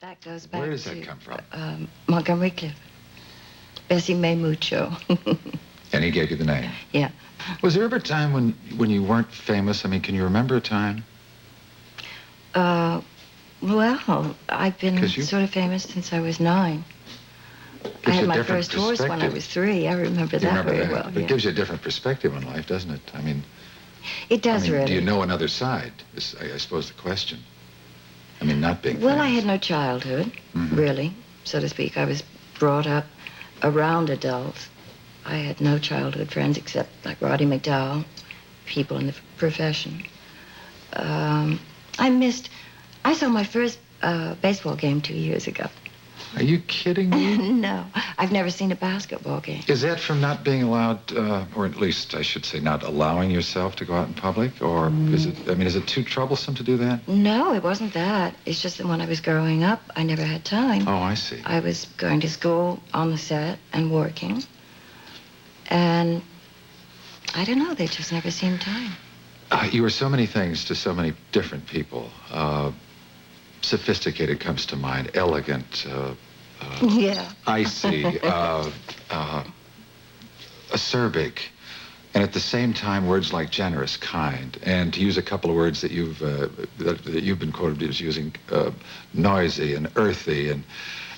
That goes back Where does to that come from? Montgomery Cliff. Bessie Mae Mucho. And he gave you the name? Yeah. Was there ever a time when you weren't famous? I mean, can you remember a time? Well, I've been sort of famous since I was 9. I had my first horse when I was 3. I remember that very well. It gives you a different perspective on life, doesn't it? I mean... It does, really. Do you know another side, is, I suppose, the question. I mean, not being Well, famous. I had no childhood, really, so to speak. I was brought up around adults. I had no childhood friends except like Roddy McDowell, people in the profession. I saw my first baseball game 2 years ago. Are you kidding me? No, I've never seen a basketball game. Is that from not being allowed, or at least I should say not allowing yourself to go out in public? Or is it too troublesome to do that? No, it wasn't that. It's just that when I was growing up, I never had time. Oh, I see. I was going to school on the set and working. And I don't know, they just never seemed time. You were so many things to so many different people. Sophisticated comes to mind, elegant, icy, acerbic, and at the same time words like generous, kind, and to use a couple of words that you've been quoted as using, noisy and earthy, and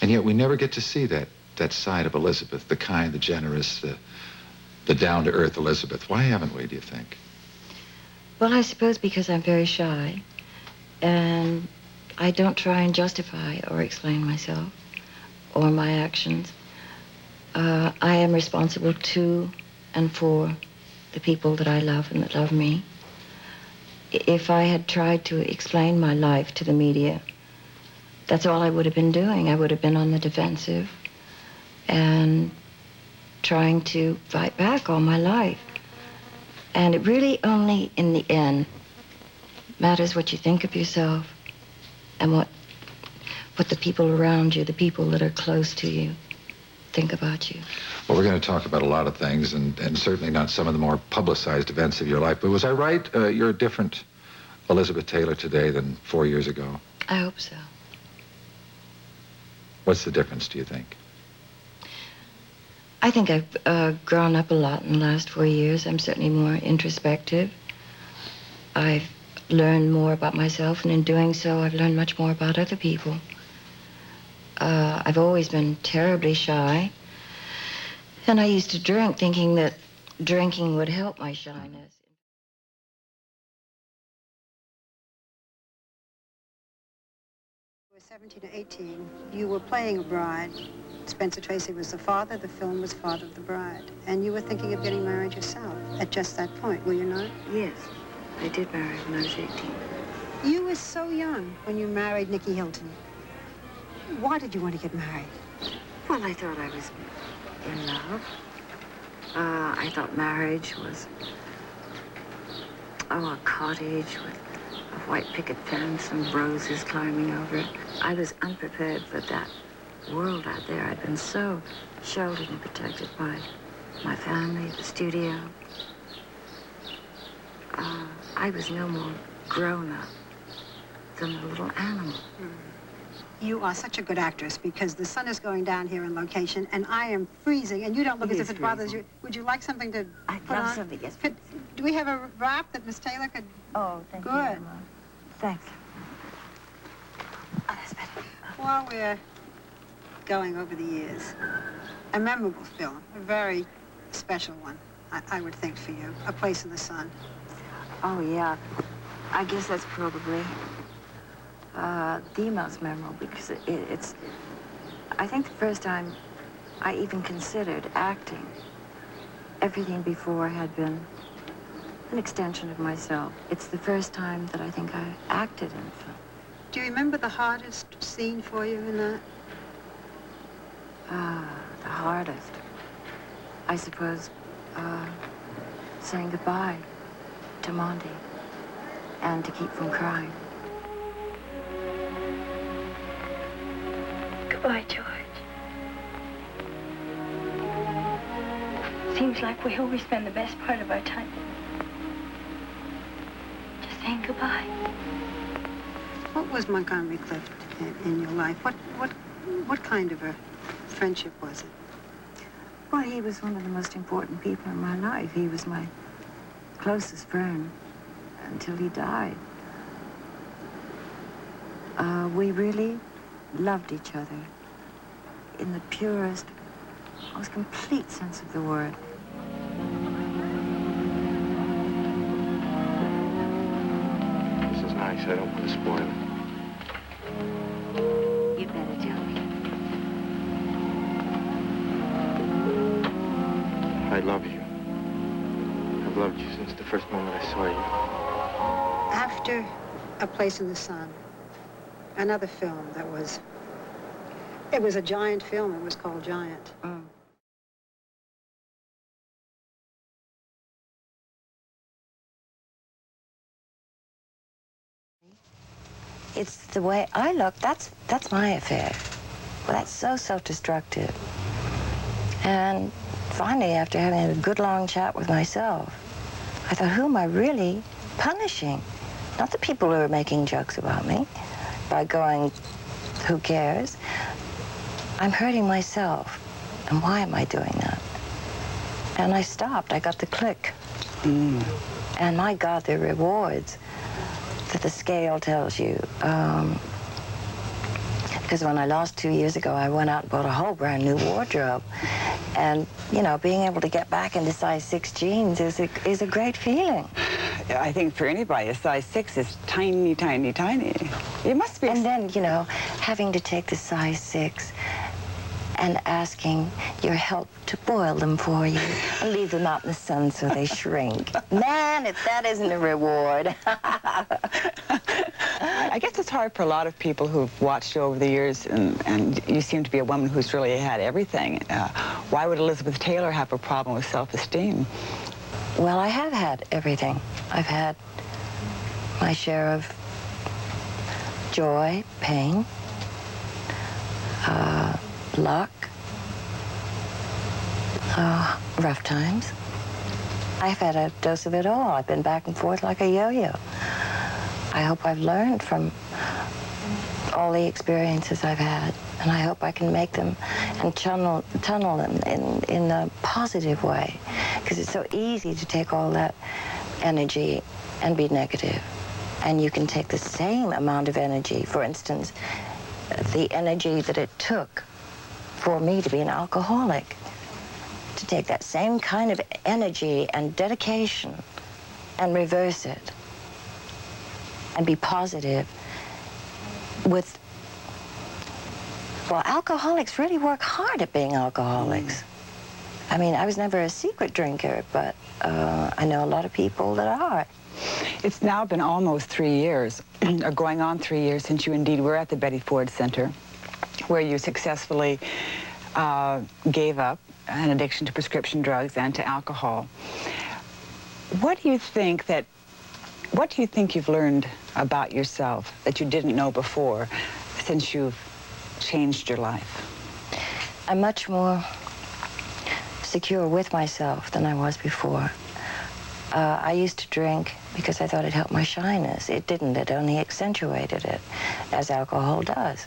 yet we never get to see that side of Elizabeth, the kind, the generous, the down-to-earth Elizabeth. Why haven't we, do you think? Well, I suppose because I'm very shy, and I don't try and justify or explain myself or my actions. I am responsible to and for the people that I love and that love me. If I had tried to explain my life to the media, that's all I would have been doing. I would have been on the defensive and trying to fight back all my life. And it really only, in the end, matters what you think of yourself and what the people around you, the people that are close to you, think about you. Well, we're going to talk about a lot of things, and certainly not some of the more publicized events of your life. But was I right? You're a different Elizabeth Taylor today than 4 years ago. I hope so. What's the difference, do you think? I think I've grown up a lot in the last 4 years. I'm certainly more introspective. I've learned more about myself, and in doing so, I've learned much more about other people. I've always been terribly shy, and I used to drink thinking that drinking would help my shyness. You were 17 or 18. You were playing a bride. Spencer Tracy was the father. The film was Father of the Bride. And you were thinking of getting married yourself at just that point, were you not? Yes, I did marry when I was 18. You were so young when you married Nicky Hilton. Why did you want to get married? Well, I thought I was in love. I thought marriage was, a cottage with a white picket fence and roses climbing over it. I was unprepared for that world out there. I'd been so sheltered and protected by my family, the studio. I was no more grown up than a little animal. You are such a good actress because the sun is going down here in location and I am freezing and you don't look as if it bothers you. Would you like something to put on? Something, yes. Do we have a wrap that Miss Taylor could? Oh, thank you. Good. Thanks. Oh, that's better. While we're going over the years, a memorable film, a very special one, I would think for you, A Place in the Sun. Oh, yeah. I guess that's probably the most memorable because it's, I think the first time I even considered acting. Everything before had been an extension of myself. It's the first time that I think I acted in film. Do you remember the hardest scene for you in that? The hardest. I suppose, saying goodbye to Monty and to keep from crying. Goodbye, George. Seems like we always spend the best part of our time just saying goodbye. What was Montgomery Clift in your life. What kind of a friendship was it? Well, he was one of the most important people in my life. He was my closest friend until he died. We really loved each other in the purest, most complete sense of the word. This is nice. I don't want to spoil it. You better tell me. I love you. I've loved you since the first moment I saw you. After A Place in the Sun, another film that was, it was a giant film. It was called Giant. It's the way I look. That's my affair. Well, that's so self-destructive. And finally, after having a good long chat with myself, I thought, who am I really punishing? Not the people who are making jokes about me by going, who cares? I'm hurting myself. And why am I doing that? And I stopped. I got the click. And my God, the rewards that the scale tells you. Because when I lost 2 years ago, I went out and bought a whole brand new wardrobe. And, you know, being able to get back into size 6 jeans is a great feeling. I think for anybody, a size 6 is tiny, tiny, tiny. It must be. And then, you know, having to take the size 6 and asking your help to boil them for you and leave them out in the sun so they shrink. Man, if that isn't a reward. I guess it's hard for a lot of people who've watched you over the years, and you seem to be a woman who's really had everything. Why would Elizabeth Taylor have a problem with self-esteem? Well, I have had everything. I've had my share of joy, pain, luck, rough times. I've had a dose of it all. I've been back and forth like a yo-yo. I hope I've learned from all the experiences I've had, and I hope I can make them and tunnel them in a positive way, because it's so easy to take all that energy and be negative. And you can take the same amount of energy, for instance, the energy that it took for me to be an alcoholic, to take that same kind of energy and dedication and reverse it and be positive with, well, alcoholics really work hard at being alcoholics. I mean, I was never a secret drinker, but I know a lot of people that are. It's now been almost 3 years, or going on 3 years, since you indeed were at the Betty Ford Center, where you successfully gave up an addiction to prescription drugs and to alcohol. What do you think you've learned about yourself that you didn't know before since you've changed your life? I'm much more secure with myself than I was before. I used to drink because I thought it helped my shyness. It didn't. It only accentuated it, as alcohol does.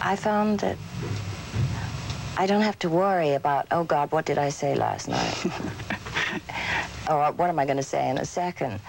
I found that I don't have to worry about, oh, God, what did I say last night? Or what am I going to say in a second?